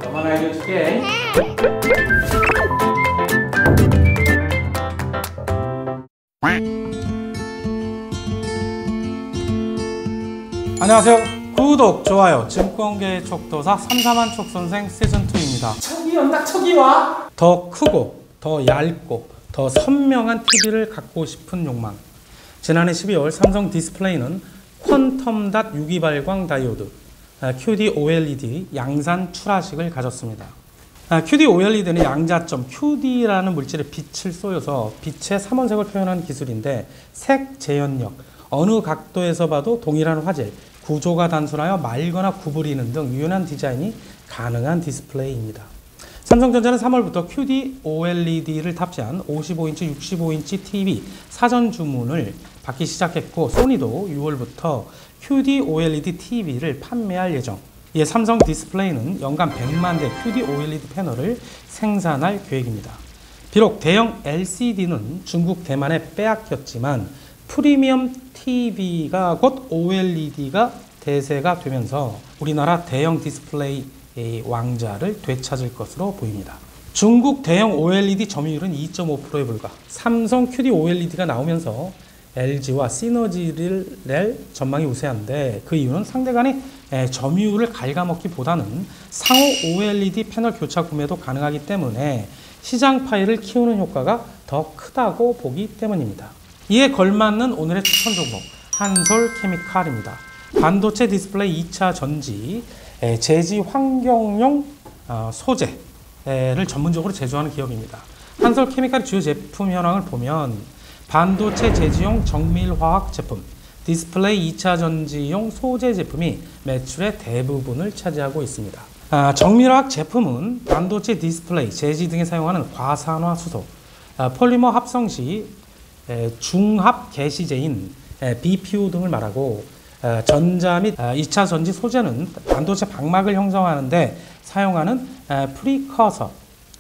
엄마가 알려줄게. 안녕하세요. 구독, 좋아요, 증권계의 촉도사 삼삼한 촉선생 시즌2입니다. 척이 온다, 척이 와! 더 크고, 더 얇고, 더 선명한 TV를 갖고 싶은 욕망. 지난해 12월 삼성 디스플레이는 퀀텀.닷 유기발광 다이오드 QD-OLED 양산 출하식을 가졌습니다. QD-OLED는 양자점 QD라는 물질에 빛을 쏘여서 빛의 삼원색을 표현하는 기술인데 색 재현력, 어느 각도에서 봐도 동일한 화질, 구조가 단순하여 말거나 구부리는 등 유연한 디자인이 가능한 디스플레이입니다. 삼성전자는 3월부터 QD-OLED를 탑재한 55인치, 65인치 TV 사전 주문을 받기 시작했고 소니도 6월부터 QD-OLED TV를 판매할 예정. 이에 삼성 디스플레이는 연간 100만 대 QD-OLED 패널을 생산할 계획입니다. 비록 대형 LCD는 중국, 대만에 빼앗겼지만 프리미엄 TV가 곧 OLED가 대세가 되면서 우리나라 대형 디스플레이 왕자를 되찾을 것으로 보입니다. 중국 대형 OLED 점유율은 2.5%에 불과. 삼성 QD-OLED가 나오면서 LG와 시너지를 낼 전망이 우세한데 그 이유는 상대 간의 점유율을 갉아먹기보다는 상호 OLED 패널 교차 구매도 가능하기 때문에 시장 파이를 키우는 효과가 더 크다고 보기 때문입니다. 이에 걸맞는 오늘의 추천 종목 한솔케미칼입니다. 반도체 디스플레이 2차 전지 제지 환경용 소재를 전문적으로 제조하는 기업입니다. 한솔케미칼의 주요 제품 현황을 보면 반도체 제지용 정밀화학 제품, 디스플레이 2차 전지용 소재 제품이 매출의 대부분을 차지하고 있습니다. 정밀화학 제품은 반도체 디스플레이, 제지 등에 사용하는 과산화 수소, 폴리머 합성 시 중합 개시제인 BPO 등을 말하고 전자 및 2차 전지 소재는 반도체 방막을 형성하는 데 사용하는 프리커서,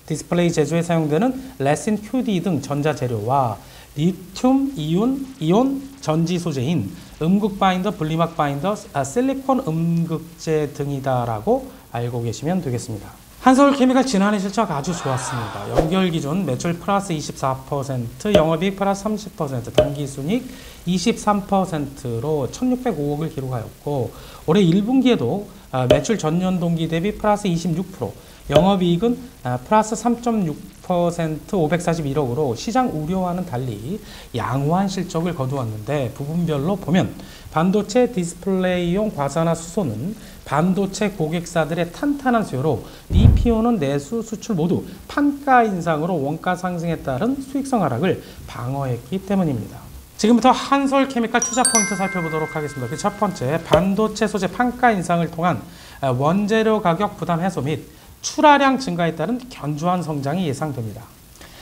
디스플레이 제조에 사용되는 레신 QD 등 전자 재료와 리튬 이온 전지 소재인 음극 바인더, 분리막 바인더, 실리콘 음극재 등이다라고 알고 계시면 되겠습니다. 한솔케미칼 지난해 실적 아주 좋았습니다. 연결 기준 매출 플러스 24%, 영업이익 플러스 30%, 당기순이익 23%로 1,605억을 기록하였고 올해 1분기에도 매출 전년 동기 대비 플러스 26%, 영업이익은 플러스 3.6% 541억으로 시장 우려와는 달리 양호한 실적을 거두었는데 부분별로 보면 반도체 디스플레이용 과산화 수소는 반도체 고객사들의 탄탄한 수요로 BPO는 내수 수출 모두 판가 인상으로 원가 상승에 따른 수익성 하락을 방어했기 때문입니다. 지금부터 한솔케미칼 투자 포인트 살펴보도록 하겠습니다. 그 첫 번째, 반도체 소재 판가 인상을 통한 원재료 가격 부담 해소 및 출하량 증가에 따른 견조한 성장이 예상됩니다.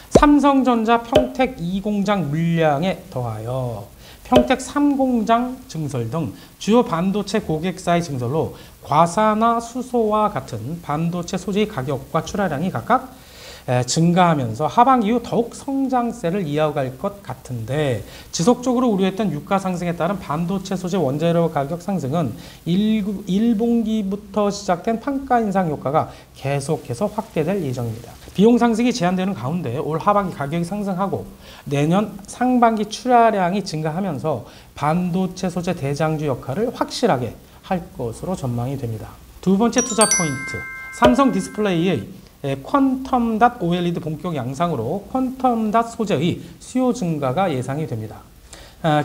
삼성전자 평택 2공장 물량에 더하여 평택 3공장 증설 등 주요 반도체 고객사의 증설로 과산화 수소와 같은 반도체 소재의 가격과 출하량이 각각 증가하면서 하반기 이후 더욱 성장세를 이어갈 것 같은데 지속적으로 우려했던 유가 상승에 따른 반도체 소재 원재료 가격 상승은 1분기부터 시작된 판가 인상 효과가 계속해서 확대될 예정입니다. 비용 상승이 제한되는 가운데 올 하반기 가격이 상승하고 내년 상반기 출하량이 증가하면서 반도체 소재 대장주 역할을 확실하게 할 것으로 전망이 됩니다. 두 번째 투자 포인트, 삼성 디스플레이의 퀀텀.닷 OLED 본격 양상으로 퀀텀.닷 소재의 수요 증가가 예상이 됩니다.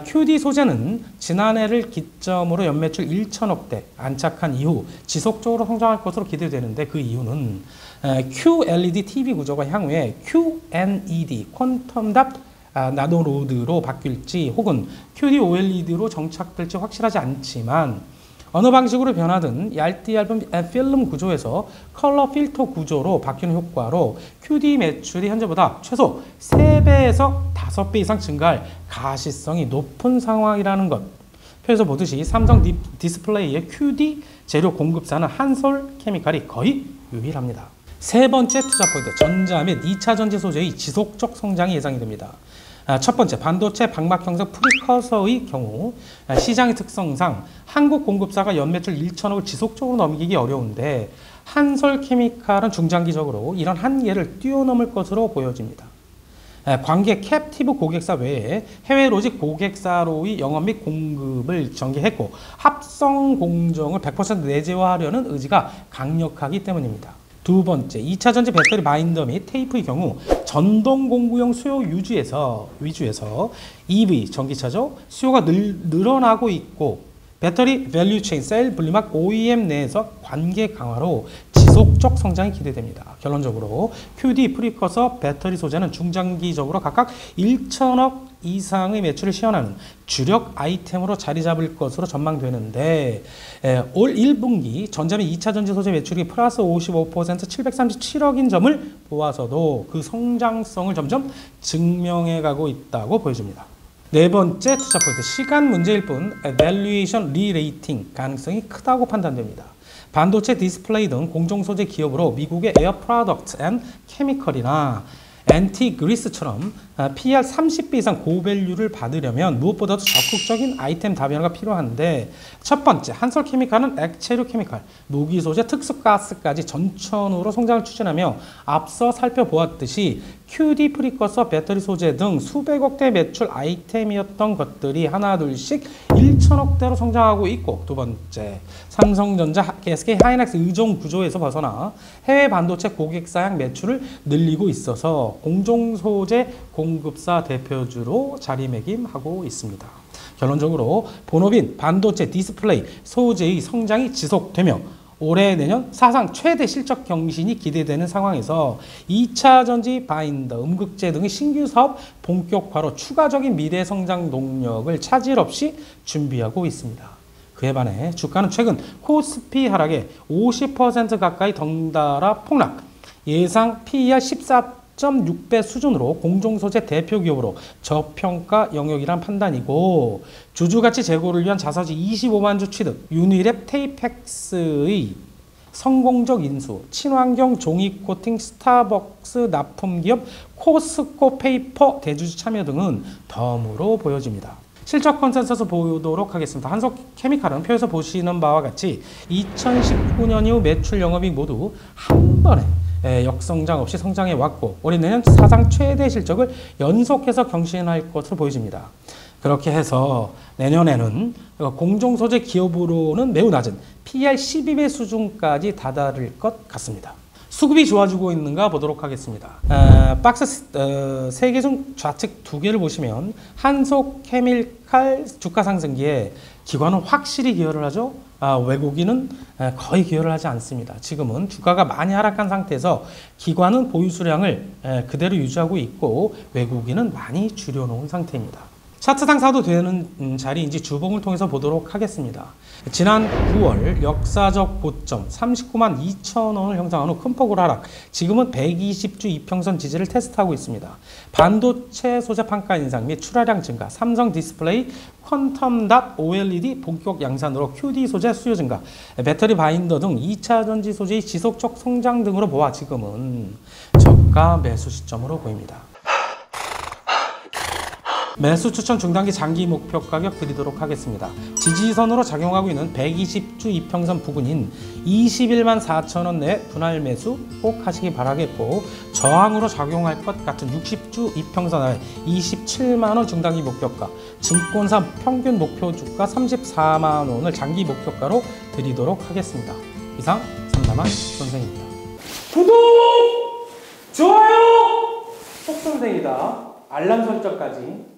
QD 소재는 지난해를 기점으로 연매출 1천억대 안착한 이후 지속적으로 성장할 것으로 기대되는데 그 이유는 QLED TV 구조가 향후에 QNED 퀀텀.닷 나노로드로 바뀔지 혹은 QD-OLED로 정착될지 확실하지 않지만 어느 방식으로 변하든 얇은 필름 구조에서 컬러 필터 구조로 바뀌는 효과로 QD 매출이 현재보다 최소 3배에서 5배 이상 증가할 가시성이 높은 상황이라는 것. 표에서 보듯이 삼성 디스플레이의 QD 재료 공급사는 한솔케미칼이 거의 유일합니다. 세 번째 투자 포인트, 전자 및 2차 전지 소재의 지속적 성장이 예상이 됩니다. 첫 번째, 반도체 방막 형성 프리커서의 경우 시장의 특성상 한국 공급사가 연매출 1천억을 지속적으로 넘기기 어려운데 한솔케미칼은 중장기적으로 이런 한계를 뛰어넘을 것으로 보여집니다. 관계 캡티브 고객사 외에 해외 로직 고객사로의 영업 및 공급을 전개했고 합성 공정을 100% 내재화하려는 의지가 강력하기 때문입니다. 두 번째, 2차 전지 배터리 바인더 및 테이프의 경우 전동 공구용 수요 위주에서 EV, 전기차죠. 수요가 늘어나고 있고 배터리 밸류 체인, 셀 분리막 OEM 내에서 관계 강화로 지속적 성장이 기대됩니다. 결론적으로 QD 프리커서 배터리 소재는 중장기적으로 각각 1천억 이상의 매출을 시현하는 주력 아이템으로 자리 잡을 것으로 전망되는데 올 1분기 전자 및 2차 전지 소재 매출이 플러스 55% 737억인 점을 보아서도 그 성장성을 점점 증명해가고 있다고 보여집니다. 네 번째 투자 포인트, 시간 문제일 뿐 밸류에이션 리레이팅 가능성이 크다고 판단됩니다. 반도체 디스플레이 등 공정소재 기업으로 미국의 에어 프로덕트 앤 케미컬이나 엔티그리스처럼 PER 30배 이상 고밸류를 받으려면 무엇보다도 적극적인 아이템 다변화가 필요한데 첫 번째, 한솔케미칼은 액체류 케미칼, 무기 소재, 특수가스까지 전천후로 성장을 추진하며 앞서 살펴보았듯이 QD 프리커서 배터리 소재 등 수백억대 매출 아이템이었던 것들이 하나둘씩 1천억대로 성장하고 있고 두 번째, 삼성전자, SK 하이닉스 의존 구조에서 벗어나 해외 반도체 고객사양 매출을 늘리고 있어서 공정소재 공급사 대표주로 자리매김하고 있습니다. 결론적으로 본업인 반도체 디스플레이 소재의 성장이 지속되며 올해 내년 사상 최대 실적 경신이 기대되는 상황에서 2차 전지 바인더, 음극재 등의 신규 사업 본격화로 추가적인 미래 성장 동력을 차질 없이 준비하고 있습니다. 그에 반해 주가는 최근 코스피 하락에 50% 가까이 덩달아 폭락, 예상 PER 14.6배 수준으로 공정소재 대표 기업으로 저평가 영역이란 판단이고 주주가치 제고를 위한 자사주 25만 주 취득, 유니랩 테이펙스의 성공적 인수, 친환경 종이 코팅 스타벅스 납품기업 코스코 페이퍼 대주주 참여 등은 덤으로 보여집니다. 실적 컨센서스 보도록 하겠습니다. 한솔케미칼은 표에서 보시는 바와 같이 2019년 이후 매출 영업이익 모두 한 번에 역성장 없이 성장해 왔고 올해 내년 사상 최대 실적을 연속해서 경신할 것으로 보여집니다. 그렇게 해서 내년에는 공정소재 기업으로는 매우 낮은 PER 12배 수준까지 다다를 것 같습니다. 수급이 좋아지고 있는가 보도록 하겠습니다. 박스 3개 중 좌측 2개를 보시면 한솔케미칼 주가 상승기에 기관은 확실히 기여를 하죠. 외국인은 거의 기여를 하지 않습니다. 지금은 주가가 많이 하락한 상태에서 기관은 보유 수량을 그대로 유지하고 있고 외국인은 많이 줄여놓은 상태입니다. 차트상 사도 되는 자리인지 주봉을 통해서 보도록 하겠습니다. 지난 9월 역사적 고점 39만 2천 원을 형성한 후 큰 폭으로 하락, 지금은 120주 이평선 지지를 테스트하고 있습니다. 반도체 소재 판가 인상 및 출하량 증가, 삼성 디스플레이, 퀀텀닷 OLED 본격 양산으로 QD 소재 수요 증가, 배터리 바인더 등 2차 전지 소재의 지속적 성장 등으로 보아 지금은 저가 매수 시점으로 보입니다. 매수 추천 중단기 장기 목표 가격 드리도록 하겠습니다. 지지선으로 작용하고 있는 120주 이평선 부근인 21만 4천 원 내 분할 매수 꼭 하시기 바라겠고 저항으로 작용할 것 같은 60주 이평선 아래 27만 원 중단기 목표가, 증권사 평균 목표 주가 34만 원을 장기 목표가로 드리도록 하겠습니다. 이상 삼다만 선생입니다. 구독! 좋아요! 속선생이다. 알람 설정까지